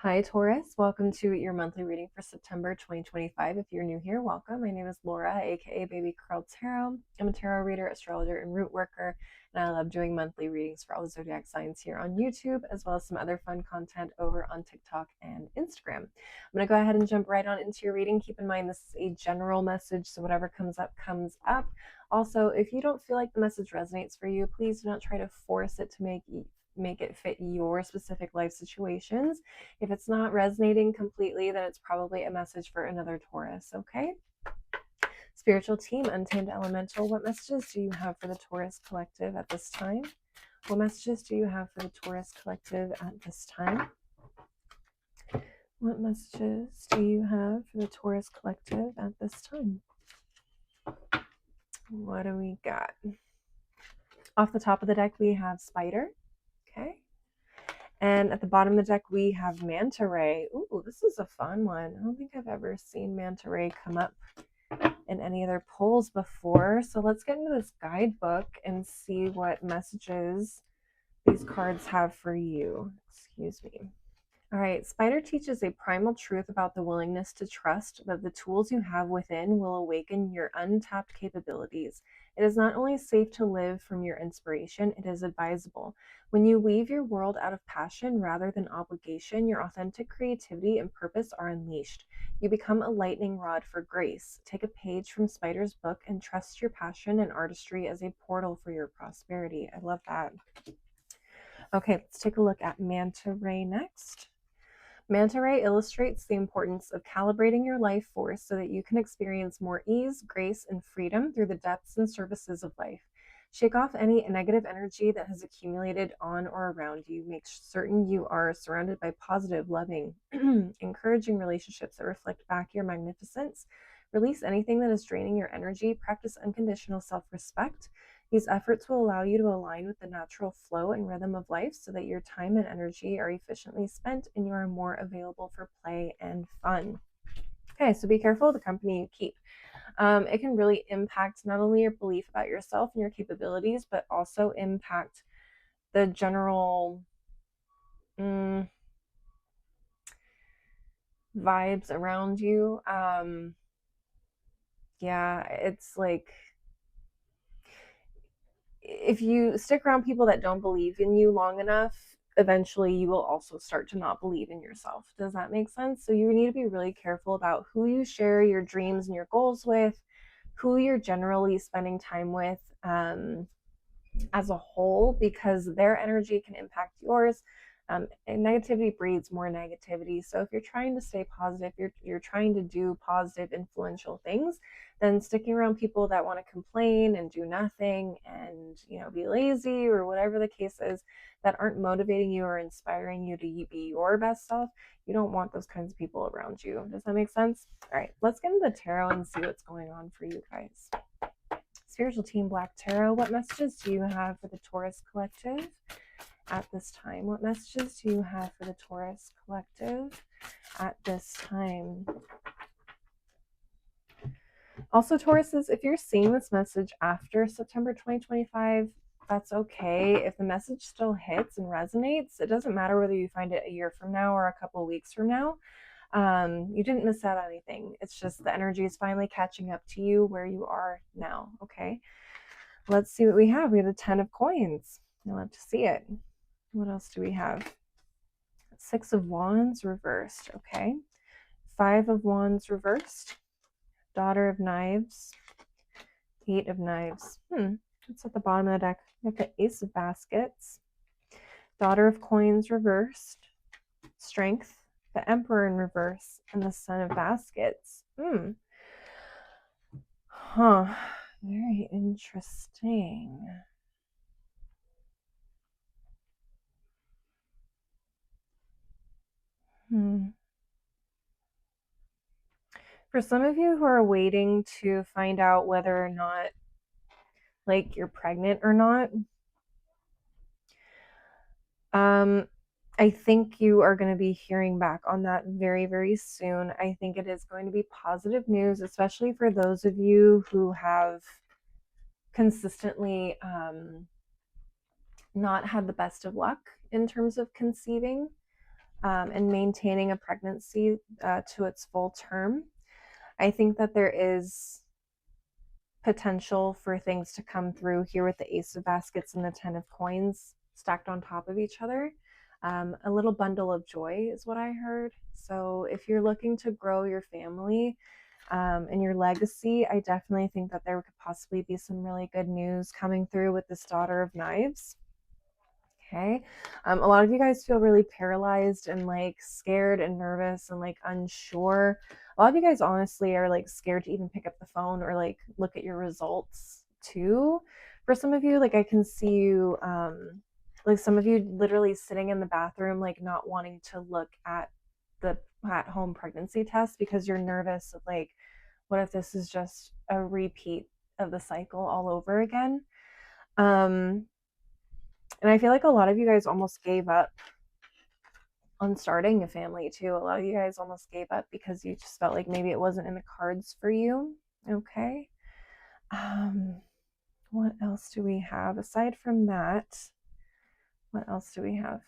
Hi, Taurus. Welcome to your monthly reading for September 2025. If you're new here, welcome. My name is Laura, aka Baby Curl Tarot. I'm a tarot reader, astrologer, and root worker, and I love doing monthly readings for all the zodiac signs here on YouTube, as well as some other fun content over on TikTok and Instagram. I'm going to go ahead and jump right on into your reading. Keep in mind this is a general message, so whatever comes up, comes up. Also, if you don't feel like the message resonates for you, please do not try to force it to make it fit your specific life situations. If it's not resonating completely, then it's probably a message for another Taurus, okay? Spiritual team, Untamed Elemental, what messages do you have for the Taurus collective at this time? What messages do you have for the Taurus collective at this time? What messages do you have for the Taurus collective at this time? What do we got? Off the top of the deck, we have Spider, okay? And at the bottom of the deck, we have Manta Ray. Ooh, this is a fun one. I don't think I've ever seen Manta Ray come up in any other polls before. So let's get into this guidebook and see what messages these cards have for you. Excuse me. All right, Spider teaches a primal truth about the willingness to trust that the tools you have within will awaken your untapped capabilities. It is not only safe to live from your inspiration, it is advisable. When you weave your world out of passion rather than obligation, your authentic creativity and purpose are unleashed. You become a lightning rod for grace. Take a page from Spider's book and trust your passion and artistry as a portal for your prosperity. I love that. Okay, let's take a look at Manta Ray next. Manta Ray illustrates the importance of calibrating your life force so that you can experience more ease, grace, and freedom through the depths and services of life. Shake off any negative energy that has accumulated on or around you. Make certain you are surrounded by positive, loving, encouraging relationships that reflect back your magnificence. Release anything that is draining your energy. Practice unconditional self-respect. These efforts will allow you to align with the natural flow and rhythm of life so that your time and energy are efficiently spent and you are more available for play and fun. Okay, so be careful of the company you keep. It can really impact not only your belief about yourself and your capabilities, but also impact the general vibes around you. Yeah, it's like if you stick around people that don't believe in you long enough, eventually you will also start to not believe in yourself. Does that make sense? So you need to be really careful about who you share your dreams and your goals with, who you're generally spending time with as a whole, because their energy can impact yours. And negativity breeds more negativity. So if you're trying to stay positive, you're trying to do positive, influential things, then sticking around people that want to complain and do nothing and be lazy or whatever the case is, that aren't motivating you or inspiring you to be your best self, you don't want those kinds of people around you. Does that make sense? All right, let's get into the tarot and see what's going on for you guys. Spiritual Team Black Tarot, what messages do you have for the Taurus collective at this time? What messages do you have for the Taurus collective at this time? Also, Tauruses, if you're seeing this message after September 2025, that's okay. If the message still hits and resonates, it doesn't matter whether you find it a year from now or a couple of weeks from now. You didn't miss out on anything. It's just the energy is finally catching up to you where you are now, okay? Let's see what we have. We have the 10 of coins. You'll have to see it. What else do we have? 6 of wands reversed, okay? 5 of wands reversed. Daughter of knives. 8 of knives. It's at the bottom of the deck. We have the Ace of baskets. Daughter of coins reversed. Strength. The Emperor in reverse. And the Son of baskets. Very interesting. For some of you who are waiting to find out whether or not, like, you're pregnant or not, I think you are going to be hearing back on that very, very soon. I think it is going to be positive news, especially for those of you who have consistently not had the best of luck in terms of conceiving. and maintaining a pregnancy to its full term. I think that there is potential for things to come through here with the Ace of Baskets and the Ten of Coins stacked on top of each other. A little bundle of joy is what I heard. So if you're looking to grow your family and your legacy, I definitely think that there could possibly be some really good news coming through with this Daughter of Knives. Okay. A lot of you guys feel really paralyzed and like scared and nervous and like unsure. A lot of you guys honestly are like scared to even pick up the phone or like look at your results too. For some of you, like I can see you, like some of you literally sitting in the bathroom, like not wanting to look at the at home pregnancy test because you're nervous of like, what if this is just a repeat of the cycle all over again? And I feel like a lot of you guys almost gave up on starting a family too. A lot of you guys almost gave up because you just felt like maybe it wasn't in the cards for you. Okay. What else do we have? Aside from that, what else do we have?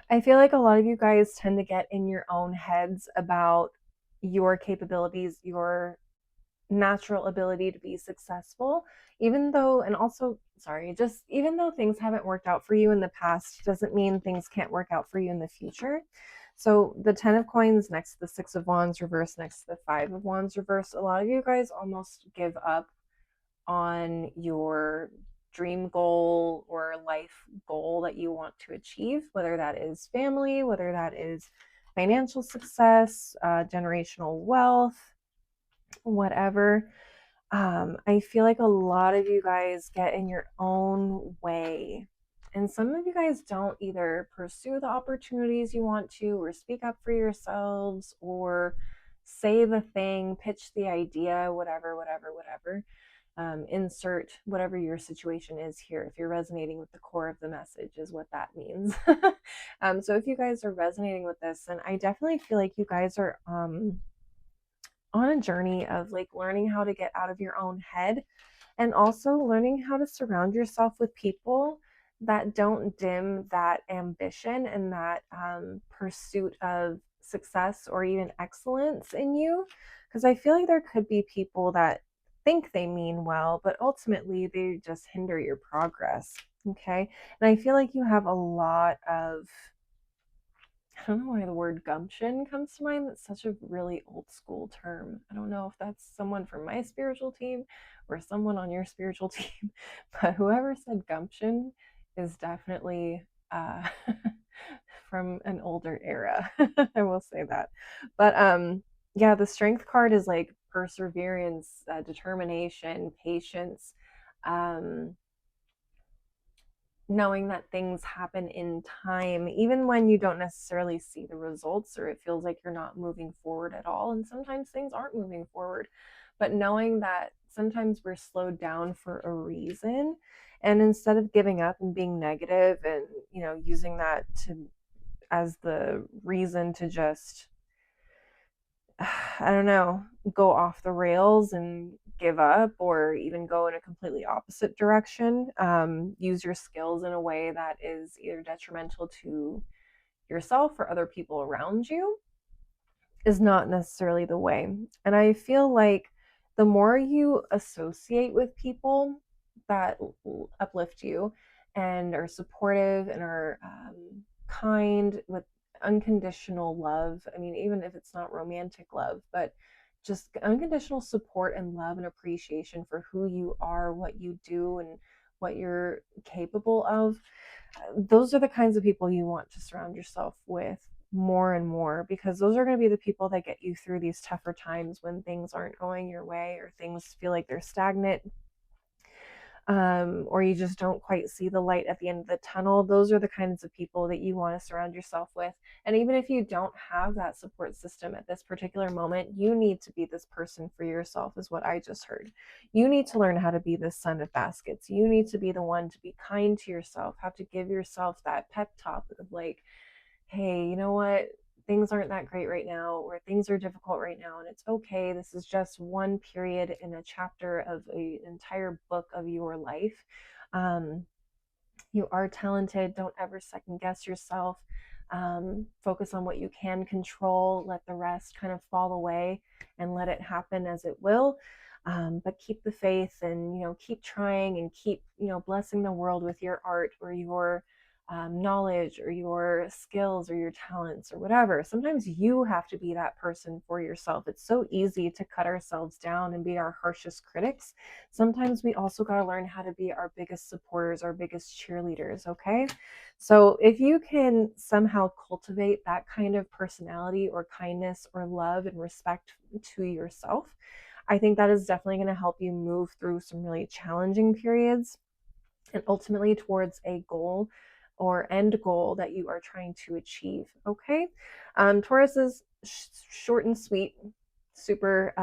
I feel like a lot of you guys tend to get in your own heads about your capabilities, your natural ability to be successful, even though, and also, sorry, just even though things haven't worked out for you in the past, doesn't mean things can't work out for you in the future. So the 10 of coins next to the 6 of wands reverse next to the 5 of wands reverse, a lot of you guys almost give up on your dream goal or life goal that you want to achieve, whether that is family, whether that is financial success, generational wealth, whatever. I feel like a lot of you guys get in your own way. And some of you guys don't either pursue the opportunities you want to, or speak up for yourselves, or say the thing, pitch the idea, whatever, whatever, whatever. Insert whatever your situation is here. If you're resonating with the core of the message, is what that means. So if you guys are resonating with this, then I definitely feel like you guys are on a journey of like learning how to get out of your own head and also learning how to surround yourself with people that don't dim that ambition and that pursuit of success or even excellence in you. Because I feel like there could be people that think they mean well, but ultimately they just hinder your progress. Okay. And I feel like you have a lot of, I don't know why the word gumption comes to mind. That's such a really old school term. I don't know if that's someone from my spiritual team or someone on your spiritual team, but whoever said gumption is definitely uh, from an older era. I will say that. But yeah, the strength card is like perseverance, determination, patience. Um, Knowing that things happen in time, even when you don't necessarily see the results or it feels like you're not moving forward at all. And sometimes things aren't moving forward, but knowing that sometimes we're slowed down for a reason. And instead of giving up and being negative and, using that to as the reason to just I don't know, go off the rails and give up or even go in a completely opposite direction. Use your skills in a way that is either detrimental to yourself or other people around you is not necessarily the way. And I feel like the more you associate with people that uplift you and are supportive and are kind with unconditional love, I mean, even if it's not romantic love, but just unconditional support and love and appreciation for who you are, what you do, and what you're capable of, those are the kinds of people you want to surround yourself with more and more, because those are going to be the people that get you through these tougher times when things aren't going your way or things feel like they're stagnant, or you just don't quite see the light at the end of the tunnel. Those are the kinds of people that you want to surround yourself with. And even if you don't have that support system at this particular moment, you need to be this person for yourself, is what I just heard. You need to learn how to be this son of baskets. You need to be the one to be kind to yourself, have to give yourself that pep talk of like, hey, you know what? things aren't that great right now, or things are difficult right now, and it's okay. This is just one period in a chapter of an entire book of your life. You are talented. Don't ever second guess yourself. Focus on what you can control. Let the rest kind of fall away and let it happen as it will. But keep the faith, and keep trying, and keep blessing the world with your art or your knowledge or your skills or your talents or whatever. Sometimes you have to be that person for yourself. It's so easy to cut ourselves down and be our harshest critics. Sometimes we also got to learn how to be our biggest supporters, our biggest cheerleaders, okay? So if you can somehow cultivate that kind of personality or kindness or love and respect to yourself, I think that is definitely going to help you move through some really challenging periods and ultimately towards a goal or end goal that you are trying to achieve. Okay. Taurus is short and sweet, super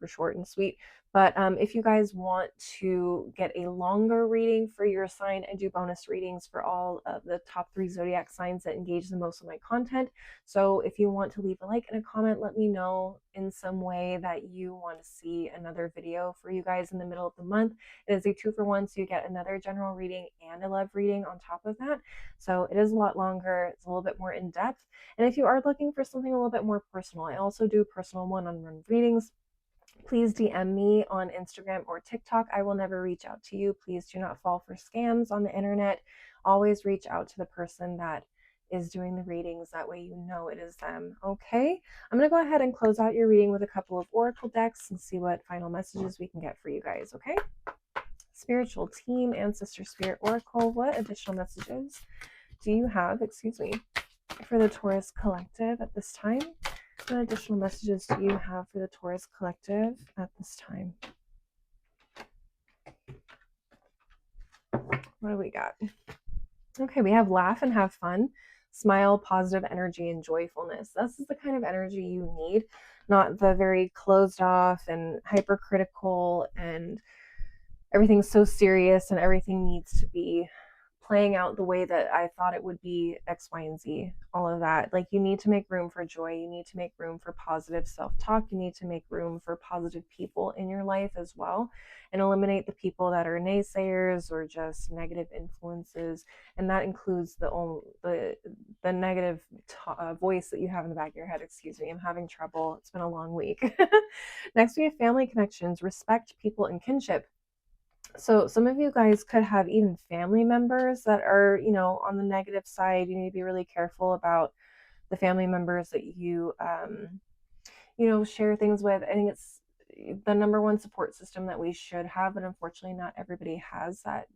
short and sweet. But if you guys want to get a longer reading for your sign, I do bonus readings for all of the top 3 zodiac signs that engage the most of my content. So if you want to leave a like and a comment, let me know in some way that you want to see another video for you guys in the middle of the month. It is a 2-for-1, so you get another general reading and a love reading on top of that. So it is a lot longer. It's a little bit more in depth. And if you are looking for something a little bit more personal, I also do personal one-on-one readings. Please DM me on Instagram or TikTok. I will never reach out to you. Please do not fall for scams on the internet. Always reach out to the person that is doing the readings. That way you know it is them. Okay, I'm going to go ahead and close out your reading with a couple of oracle decks and see what final messages we can get for you guys. Okay, spiritual team, ancestor spirit oracle, what additional messages do you have, for the Taurus collective at this time? What additional messages do you have for the Taurus collective at this time? What do we got? Okay, we have laugh and have fun, smile, positive energy, and joyfulness. This is the kind of energy you need, not the very closed off and hypercritical and everything's so serious and everything needs to be playing out the way that I thought it would be, X, Y, and Z, all of that. Like, you need to make room for joy. You need to make room for positive self-talk. You need to make room for positive people in your life as well, and eliminate the people that are naysayers or just negative influences. And that includes the negative voice that you have in the back of your head. Excuse me, I'm having trouble. It's been a long week. Next, we have family connections, respect, people, and kinship. So some of you guys could have even family members that are, on the negative side. You need to be really careful about the family members that you, share things with. I think it's the number one support system that we should have, but unfortunately not everybody has that,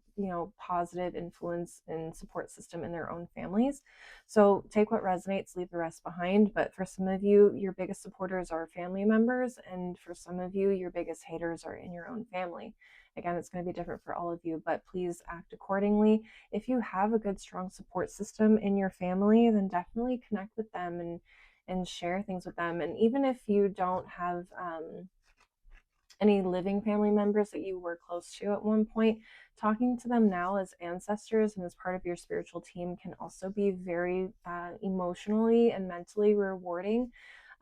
positive influence and support system in their own families. So take what resonates, leave the rest behind. But for some of you, your biggest supporters are family members, and for some of you, your biggest haters are in your own family. Again, it's going to be different for all of you, but please act accordingly. If you have a good, strong support system in your family, then definitely connect with them and share things with them. And even if you don't have any living family members that you were close to at one point, talking to them now as ancestors and as part of your spiritual team can also be very emotionally and mentally rewarding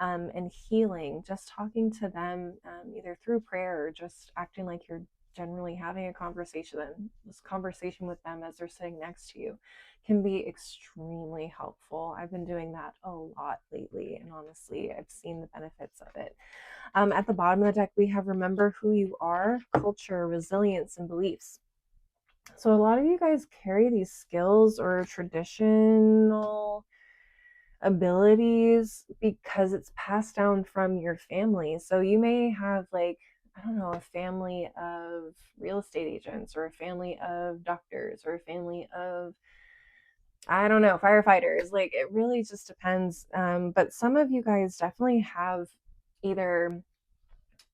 and healing. Just talking to them either through prayer or just acting like you're generally having a conversation, this conversation with them as they're sitting next to you, can be extremely helpful. I've been doing that a lot lately, and honestly, I've seen the benefits of it. At the bottom of the deck, we have remember who you are, culture, resilience, and beliefs. So a lot of you guys carry these skills or traditional abilities because it's passed down from your family. So you may have, like, I don't know, a family of real estate agents, or a family of doctors, or a family of, I don't know, firefighters. Like, it really just depends. But some of you guys definitely have either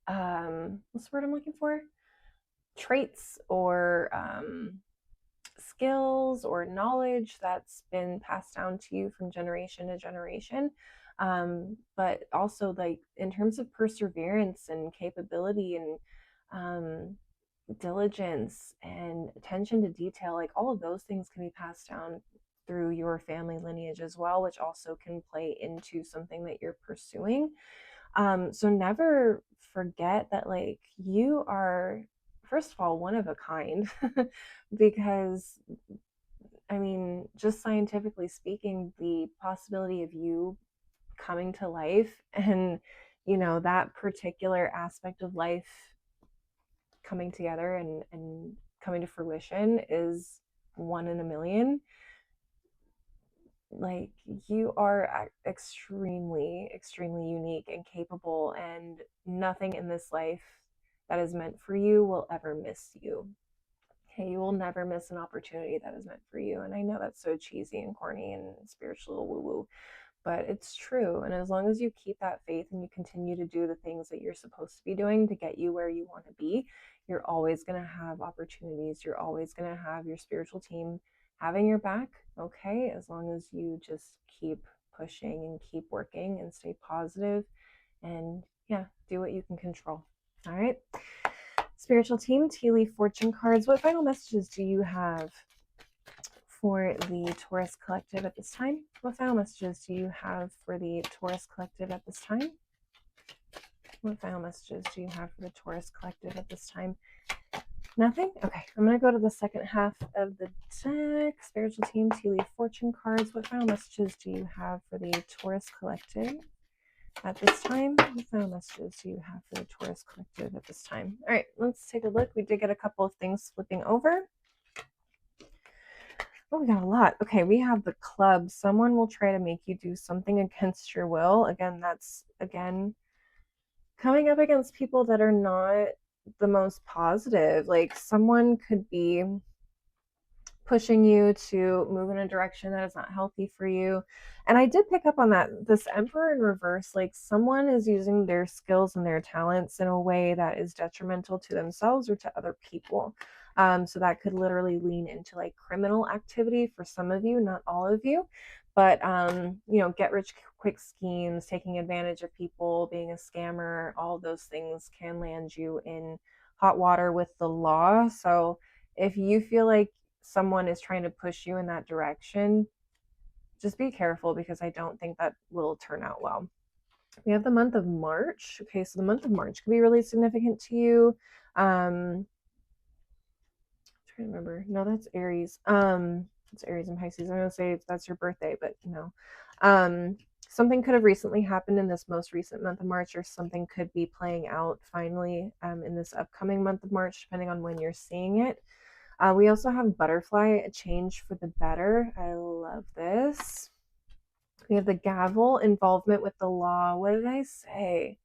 what's the word I'm looking for? Traits or skills or knowledge that's been passed down to you from generation to generation. But also, like, in terms of perseverance and capability and diligence and attention to detail, like, all of those things can be passed down through your family lineage as well, which also can play into something that you're pursuing. So never forget that, like, you are, first of all, one of a kind, because I mean, just scientifically speaking, the possibility of you coming to life and, that particular aspect of life coming together and coming to fruition is 1 in a million. Like, you are extremely, extremely unique and capable, and nothing in this life that is meant for you will ever miss you. Okay, you will never miss an opportunity that is meant for you. And I know that's so cheesy and corny and spiritual woo woo, but it's true. And as long as you keep that faith and you continue to do the things that you're supposed to be doing to get you where you want to be, you're always going to have opportunities. You're always going to have your spiritual team having your back, okay? As long as you just keep pushing and keep working and stay positive and, yeah, do what you can control. All right. Spiritual team, tea leaf fortune cards. What final messages do you have for the Taurus collective at this time? What final messages do you have for the Taurus collective at this time? What final messages do you have for the Taurus collective at this time? Nothing? Okay, I'm going to go to the second half of the deck. Spiritual team, tea leaf fortune cards. What final messages do you have for the Taurus collective at this time? What final messages do you have for the Taurus collective at this time? All right, let's take a look. We did get a couple of things flipping over. Oh, we got a lot. Okay, we have the club. Someone will try to make you do something against your will. Again, that's, coming up against people that are not the most positive. Like, someone could be pushing you to move in a direction that is not healthy for you. And I did pick up on that. This Emperor in reverse, like, someone is using their skills and their talents in a way that is detrimental to themselves or to other people. So that could literally lean into like criminal activity for some of you, not all of you. But, get rich quick schemes, taking advantage of people, being a scammer, all those things can land you in hot water with the law. So if you feel like someone is trying to push you in that direction, just be careful, because I don't think that will turn out well. We have the month of March. Okay, so the month of March could be really significant to you. I'm trying to remember. No, that's Aries. It's Aries and Pisces. I'm gonna say if that's your birthday, but no. Something could have recently happened in this most recent month of March, or something could be playing out finally in this upcoming month of March, depending on when you're seeing it. We also have Butterfly, a change for the better. I love this. We have the Gavel, involvement with the law. What did I say?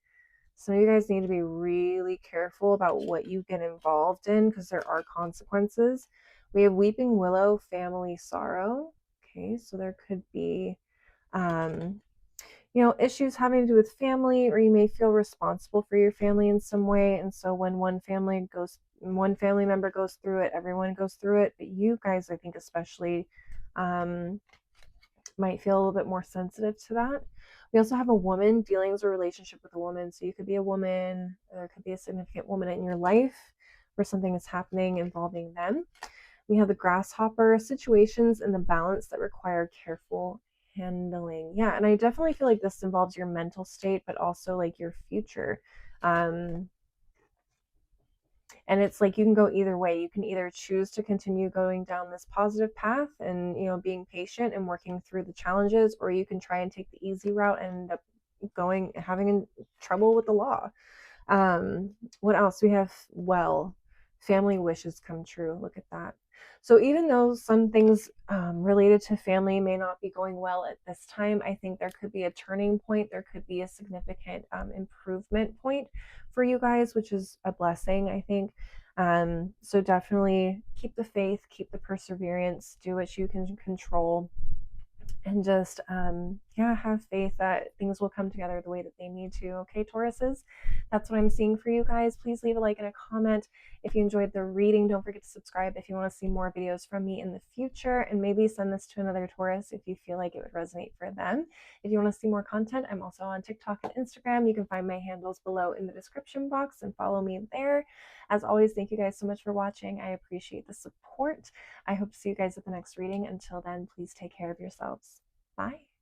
Some of you guys need to be really careful about what you get involved in, because there are consequences. We have Weeping Willow, family sorrow. Okay, so there could be issues having to do with family, or you may feel responsible for your family in some way. And so when one family member goes through it, everyone goes through it. But you guys, I think especially, might feel a little bit more sensitive to that. We also have a woman, dealings or relationship with a woman. So you could be a woman, or there could be a significant woman in your life where something is happening involving them. We have the grasshopper, situations in the balance that require careful handling. Yeah, and I definitely feel like this involves your mental state, but also like your future. And it's like you can go either way. You can either choose to continue going down this positive path and, being patient and working through the challenges, or you can try and take the easy route and end up having trouble with the law. What else? We have, family wishes come true. Look at that. So even though some things related to family may not be going well at this time, I think there could be a turning point. There could be a significant improvement point for you guys, which is a blessing, I think. So definitely keep the faith, keep the perseverance, do what you can control, and just yeah, have faith that things will come together the way that they need to. Okay, Tauruses, that's what I'm seeing for you guys. Please leave a like and a comment if you enjoyed the reading. Don't forget to subscribe if you want to see more videos from me in the future, and maybe send this to another Taurus if you feel like it would resonate for them. If you want to see more content, I'm also on TikTok and Instagram. You can find my handles below in the description box and follow me there. As always, thank you guys so much for watching. I appreciate the support. I hope to see you guys at the next reading. Until then, please take care of yourselves. Bye.